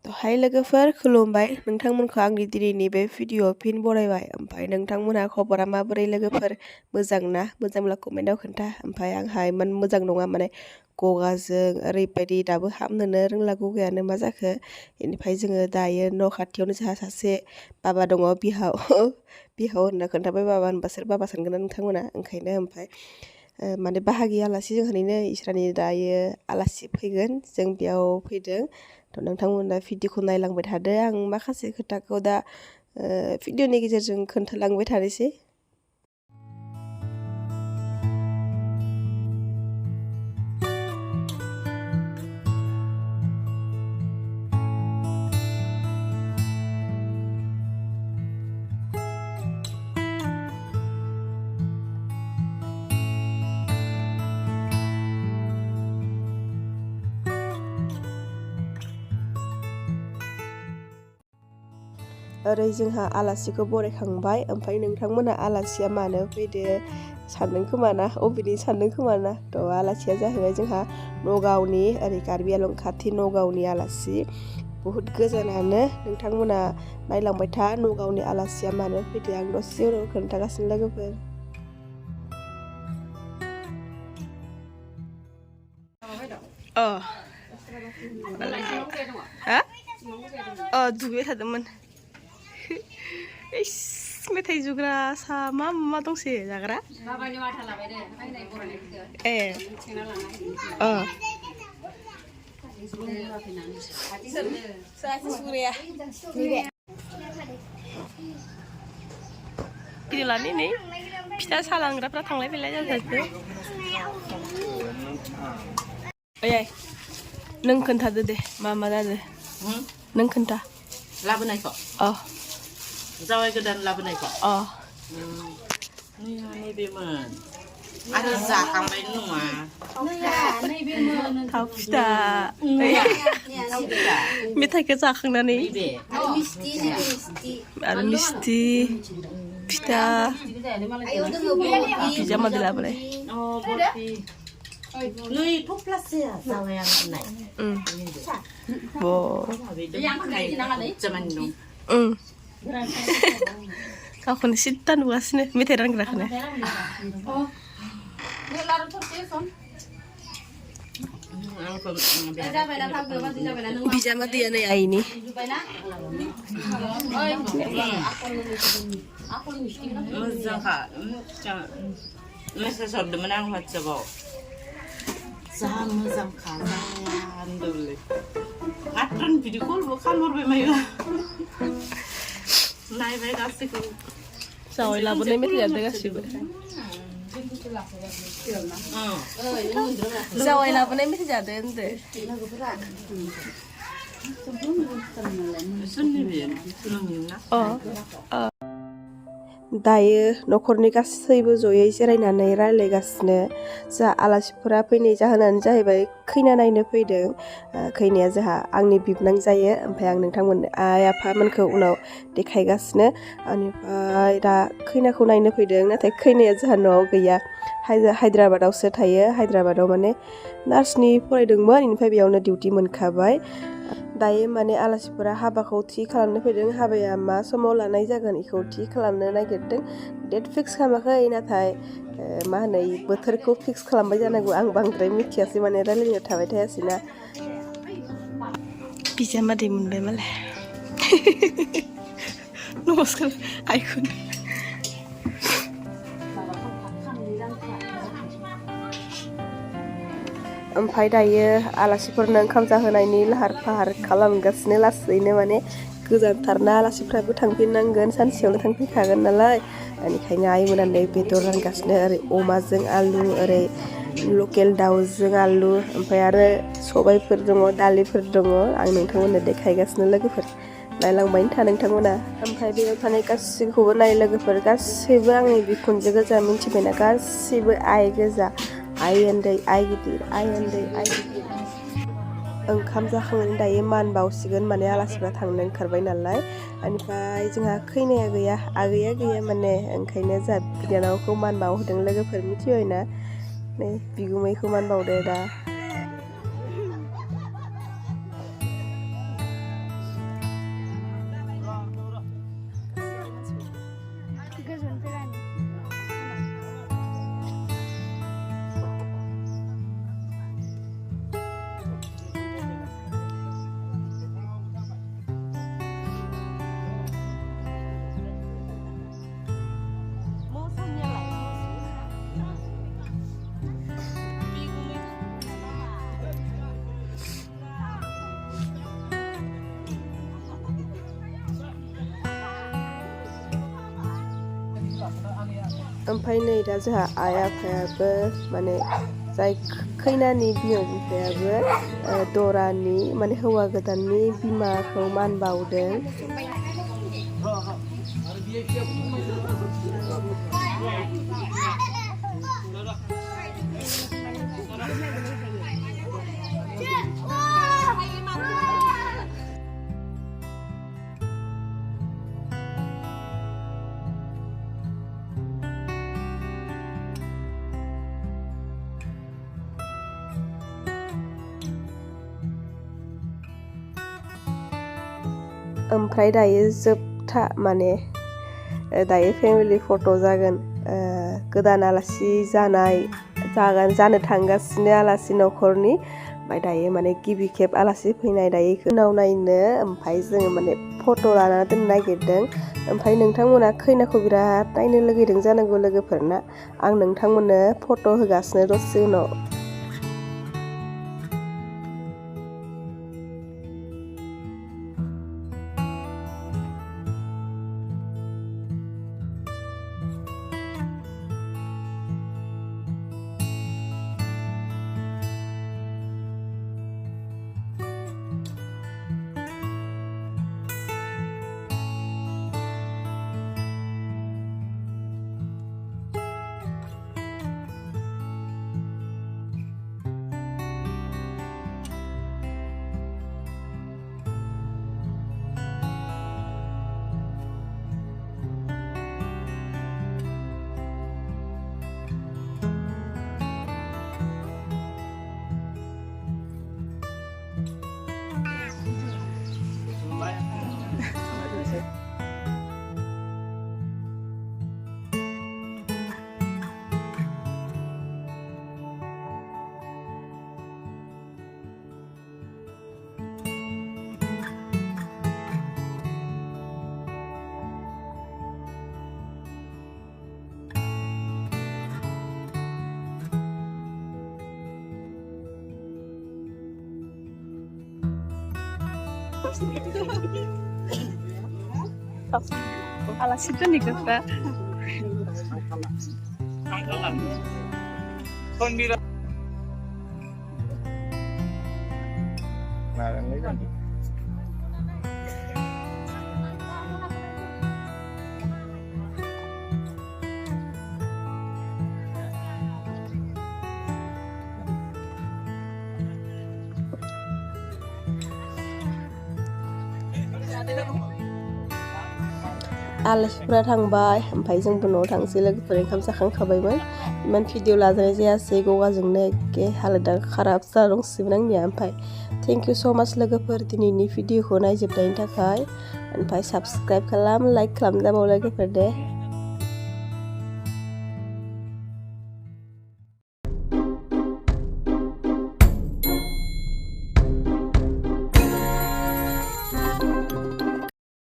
हाय लोगोफोर खुलुमबाय नोंथांमोनखौ आंनि दिनैनि बे भिडिअआव फिन बरायबाय ओमफ्राय नोंथांमोनहा खबरा माबोरै लोगोफोर मोजां ना मोजांब्ला कमेन्टआव खोन्था ओमफ्राय आंहा इमान मोजां नङा माने गगाजों ओरैबायदि दाबो हामनोनो रोंला गगायानो मा जाखो बेनिफ्राय जोङो दायो न' खाथियावनो जोंहा सासे बाबा दङ बिहाव बिहाव होनना खोन्थाबाय बाबा होनबा सोर बाबा सानगोन ना नोंथांमोना ओंखायनो ओमफ्राय माने बाहागि आलासि जोंहानिनो इसोरनि दायो आलासि फैगोन जों बेयाव फैदों थ' नोंथांमोना भिडिअखौ नायलांबाय थादो आं माखासे खोथाखौ दा भिडिअनि गेजेरजों खोन्थालांबाय थानोसै ओरै जोंहा आलासिखौ बरायखांबाय ओमफ्राय नोंथांमोना आलासिया मानो फैदो सानदों खोमा ना अबेनि सानदों खोमा ना थ' आलासिया जाहैबाय जोंहा नगावनि ओरै कार्बि आलं खाथि नगावनि आलासि बुहुत गोजानानो नोंथांमोना नायलांबाय था नगावनि आलासिया मानो फैदो आं दसे उनाव खोन्थागासिनो लोगोफोर दुगैबाय थादोंमोन मेथाइ जुग्रा सा मा दंसै जाग्रा गिदिलानि नै फिथा सालांग्राफ्रा थांलाय फैलाय जाजोबो ओइ नों खोन्थादो दे मा जादो नों खोन्था लाबोनायखौ जावाय गोदान लाबोनायखौ नैबेमोन आरो जाखांबाय नङा थाव फिथा मेथाइखौ जाखांनानै आरो मिस्टि फिथा बिजामादै लाबोलाय नै थफ्लासे जावाय आं होननाय गावखौनो सिद्दा नुगासिनो मेथाइ रानग्राखौनो बिजामादैया नै आइनि मोजांखा मेसेज हरदोंमोन आं वाट्सएपआव जा मोजांखा होनदोंलै मात्र भिडिअ कलबो खालामहरबाय मायो नायबाय गासैखौबो जावाय लाबोनाय मेथाइ जादों गासिबो जावाय लाबोनाय मेथाइ जादों होनदो दायो न'खरनि गासैबो जयै जिरायनानै रायलायगासिनो जा आलासिफोरा फैनाय जाहोनानो जाहैबाय खैना नायनो फैदों खैनाया जोंहा आंनि बिबोनां जायो ओमफ्राय आं नोंथांमोननो आइ आफामोनखौ उनाव देखायगासिनो बेनिफ्राय दा खैनाखौ नायनो फैदों नाथाय खैनाया जोंहा न'आव गैया हायद्राबादावसो थायो हायद्राबादाव माने नार्सनि फरायदोंमोन बेनिफ्राय बेयावनो डिउटि मोनखाबाय दायो माने आलासिफोरा हाबाखौ थि खालामनो फैदों हाबाया मा समाव लानाय जागोन बेखौ थि खालामनो नागिरदों डेट फिक्स खालामाखै नाथाय मा होनो बोथोरखौ फिक्स खालामबाय जानांगौ आं बांद्राय मिथियासै माने रायलायनो थाबाय थायासैना बिजामादै मोनबाय मालाय नमस्कार आइखुन ओमफ्राय दायो आलासिफोरनो ओंखाम जाहोनायनि लाहार फाहार खालामगासिनो लासैनो माने गोजानथारना आलासिफ्राबो थांफिननांगोन सानसेयावनो थांफिनखागोन नालाय बेनिखायनो आइमोना नै बेदर रानगासिनो ओरै अमाजों आलु ओरै लकेल दाउजों आलु ओमफ्राय आरो सबायफोर दङ दालिफोर दङ आं नोंथांमोननो देखायगासिनो लोगोफोर नायलांबायनो था नोंथांमोना ओमफ्राय बेयाव थानाय गासैखौबो नाय लोगोफोर गासैबो आंनि बिखुनजो गोजा मिन्थिबायना गासैबो आइ गोजा आइ उन्दै आइ गिदिर आइ उन्दै आइ गिदिर ओंखाम जाखांनानै दायो मान बावसिगोन माने आलासिफ्रा थांनो ओंखारबाय नालाय बेनिफ्राय जोंहा खैनाया गैया आगैया गैया माने ओंखायनो जोंहा बिनानावखौ मान बावहोदों लोगोफोर मिथिबायना नै बिगुमैखौ मान बावदो दा ओमफ्राय नै दा जोंहा आइ आफायाबो माने जाय खैनानि बिमा बिफायाबो दरानि माने हौवा गोदाननि बिमाखौ मान बावदों। ओमफ्राय दायो जोबथा माने दायो फेमिलि फट' जागोन गोदान आलासि जानो थांगासिनो आलासि न'खरनि ओमफ्राय दायो माने गिबि खेब आलासि फैनाय दायो उनाव नायनो ओमफ्राय जोङो माने फट' लाना दोननो नागिरदों। ओमफ्राय नोंथांमोना खैनाखौ बिराद नायनो लुगैदों जानांगौ लोगोफोरना आं नोंथांमोननो फट' होगासिनो दसे उनाव। आलासिफोरनि गोफ्रा आलासिफोरा थांबाय ओमफ्राय जोंबो न'आव थांसै लोगोफोर ओंखाम जाखांखाबायमोन इमान भिडिअ लाजानाय जायासै गगाजोंनो एखे हालोदा खाराब जाना दंसोमोन आंनिया। ओमफ्राय थेंक इउ स' माच लोगोफोर दिनैनि भिडिअखौ नायजोबनायनि थाखाय ओमफ्राय साबस्क्राइब खालाम लाइक खालामदाबाव लोगोफोर दे।